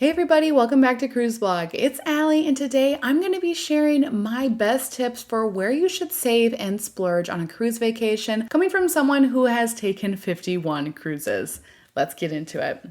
Hey everybody, welcome back to Cruise Blog. It's Allie, and today I'm going to be sharing my best tips for where you should save and splurge on a cruise vacation, coming from someone who has taken 51 cruises. Let's get into it.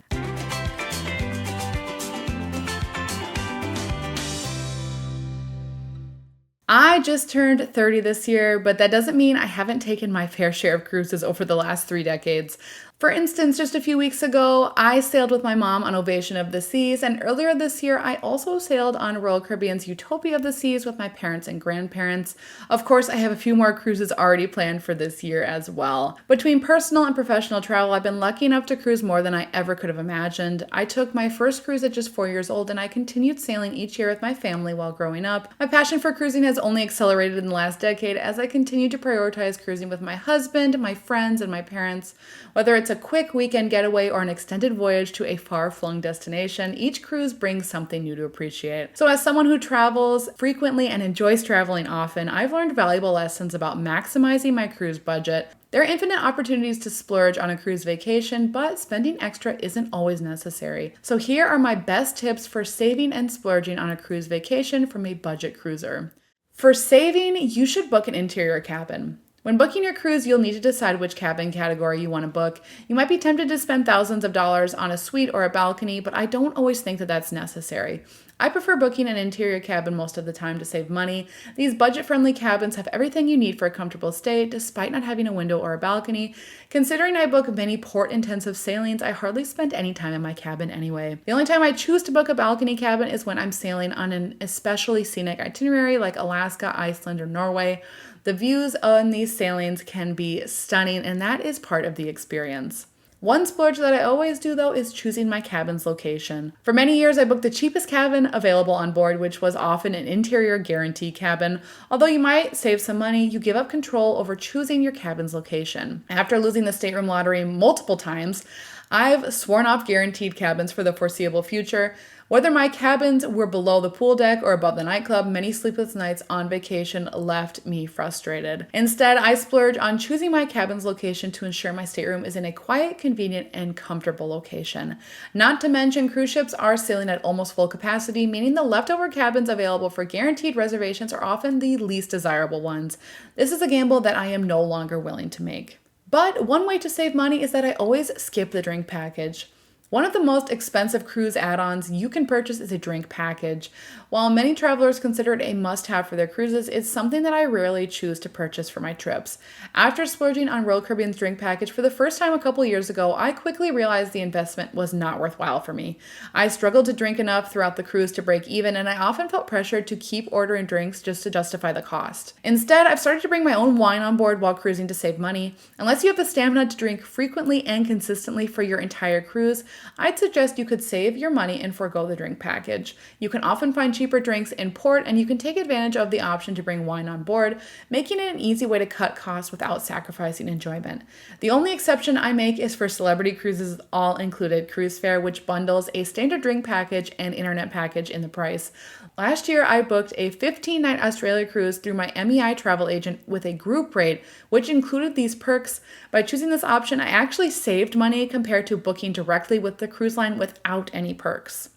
I just turned 30 this year, but that doesn't mean I haven't taken my fair share of cruises over the last 3 decades. For instance, just a few weeks ago, I sailed with my mom on Ovation of the Seas, and earlier this year, I also sailed on Royal Caribbean's Utopia of the Seas with my parents and grandparents. Of course, I have a few more cruises already planned for this year as well. Between personal and professional travel, I've been lucky enough to cruise more than I ever could have imagined. I took my first cruise at just 4 years old, and I continued sailing each year with my family while growing up. My passion for cruising has only accelerated in the last decade as I continue to prioritize cruising with my husband, my friends, and my parents. Whether it's a quick weekend getaway or an extended voyage to a far-flung destination, each cruise brings something new to appreciate. So as someone who travels frequently and enjoys traveling often, I've learned valuable lessons about maximizing my cruise budget. There are infinite opportunities to splurge on a cruise vacation, but spending extra isn't always necessary. So here are my best tips for saving and splurging on a cruise vacation from a budget cruiser. For saving, you should book an interior cabin. When booking your cruise, you'll need to decide which cabin category you want to book. You might be tempted to spend thousands of dollars on a suite or a balcony, but I don't always think that that's necessary. I prefer booking an interior cabin most of the time to save money. These budget-friendly cabins have everything you need for a comfortable stay, despite not having a window or a balcony. Considering I book many port-intensive sailings, I hardly spend any time in my cabin anyway. The only time I choose to book a balcony cabin is when I'm sailing on an especially scenic itinerary like Alaska, Iceland, or Norway. The views on these sailings can be stunning, and that is part of the experience. One splurge that I always do, though, is choosing my cabin's location. For many years, I booked the cheapest cabin available on board, which was often an interior guarantee cabin. Although you might save some money, you give up control over choosing your cabin's location. After losing the stateroom lottery multiple times, I've sworn off guaranteed cabins for the foreseeable future. Whether my cabins were below the pool deck or above the nightclub, many sleepless nights on vacation left me frustrated. Instead, I splurge on choosing my cabin's location to ensure my stateroom is in a quiet, convenient, and comfortable location. Not to mention, cruise ships are sailing at almost full capacity, meaning the leftover cabins available for guaranteed reservations are often the least desirable ones. This is a gamble that I am no longer willing to make. But one way to save money is that I always skip the drink package. One of the most expensive cruise add-ons you can purchase is a drink package. While many travelers consider it a must-have for their cruises, it's something that I rarely choose to purchase for my trips. After splurging on Royal Caribbean's drink package for the first time a couple years ago, I quickly realized the investment was not worthwhile for me. I struggled to drink enough throughout the cruise to break even, and I often felt pressured to keep ordering drinks just to justify the cost. Instead, I've started to bring my own wine on board while cruising to save money. Unless you have the stamina to drink frequently and consistently for your entire cruise, I'd suggest you could save your money and forego the drink package. You can often find cheaper drinks in port, and you can take advantage of the option to bring wine on board, making it an easy way to cut costs without sacrificing enjoyment. The only exception I make is for Celebrity Cruises' all-included cruise fare, which bundles a standard drink package and internet package in the price. Last year, I booked a 15-night Australia cruise through my MEI travel agent with a group rate, which included these perks. By choosing this option, I actually saved money compared to booking directly with the cruise line without any perks.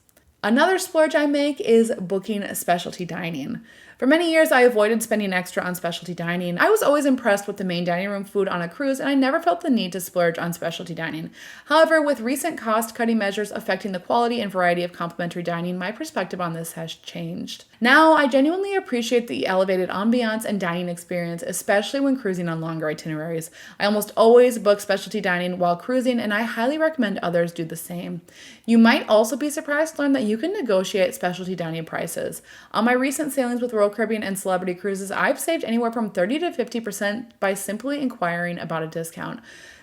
Another splurge I make is booking specialty dining. For many years, I avoided spending extra on specialty dining. I was always impressed with the main dining room food on a cruise, and I never felt the need to splurge on specialty dining. However, with recent cost-cutting measures affecting the quality and variety of complimentary dining, my perspective on this has changed. Now, I genuinely appreciate the elevated ambiance and dining experience, especially when cruising on longer itineraries. I almost always book specialty dining while cruising, and I highly recommend others do the same. You might also be surprised to learn that you can negotiate specialty dining prices. On my recent sailings with Royal Caribbean and Celebrity Cruises, I've saved anywhere from 30 to 50% by simply inquiring about a discount.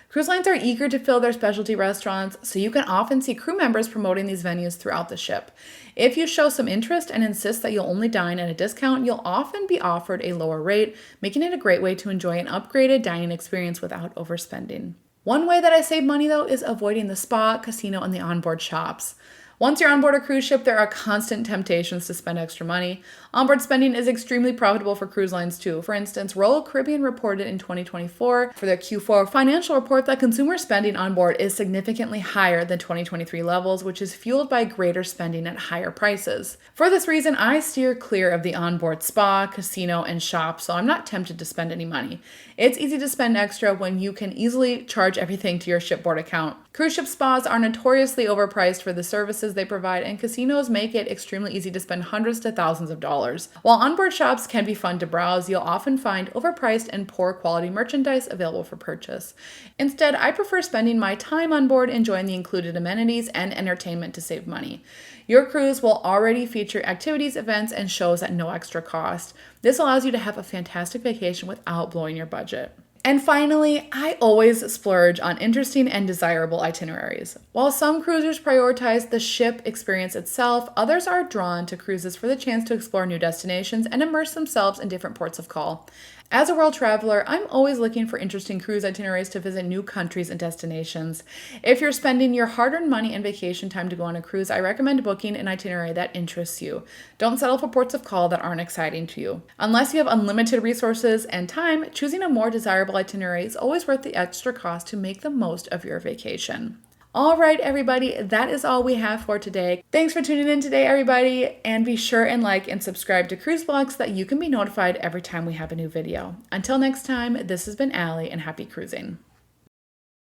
Cruise lines are eager to fill their specialty restaurants, so you can often see crew members promoting these venues throughout the ship. If you show some interest and insist that you'll only dine at a discount, you'll often be offered a lower rate, making it a great way to enjoy an upgraded dining experience without overspending. One way that I save money, though, is avoiding the spa, casino, and the onboard shops. Once you're on board a cruise ship, there are constant temptations to spend extra money. Onboard spending is extremely profitable for cruise lines too. For instance, Royal Caribbean reported in 2024 for their Q4 financial report that consumer spending on board is significantly higher than 2023 levels, which is fueled by greater spending at higher prices. For this reason, I steer clear of the onboard spa, casino, and shop, so I'm not tempted to spend any money. It's easy to spend extra when you can easily charge everything to your shipboard account. Cruise ship spas are notoriously overpriced for the services they provide, and casinos make it extremely easy to spend hundreds to thousands of dollars. While onboard shops can be fun to browse, you'll often find overpriced and poor quality merchandise available for purchase. Instead, I prefer spending my time on board enjoying the included amenities and entertainment to save money. Your cruise will already feature activities, events, and shows at no extra cost. This allows you to have a fantastic vacation without blowing your budget. And finally, I always splurge on interesting and desirable itineraries. While some cruisers prioritize the ship experience itself, others are drawn to cruises for the chance to explore new destinations and immerse themselves in different ports of call. As a world traveler, I'm always looking for interesting cruise itineraries to visit new countries and destinations. If you're spending your hard-earned money and vacation time to go on a cruise, I recommend booking an itinerary that interests you. Don't settle for ports of call that aren't exciting to you. Unless you have unlimited resources and time, choosing a more desirable itinerary is always worth the extra cost to make the most of your vacation. All right, everybody, that is all we have for today. Thanks for tuning in today, everybody, and be sure and like and subscribe to Cruise Vlogs so that you can be notified every time we have a new video. Until next time, this has been Allie, and happy cruising.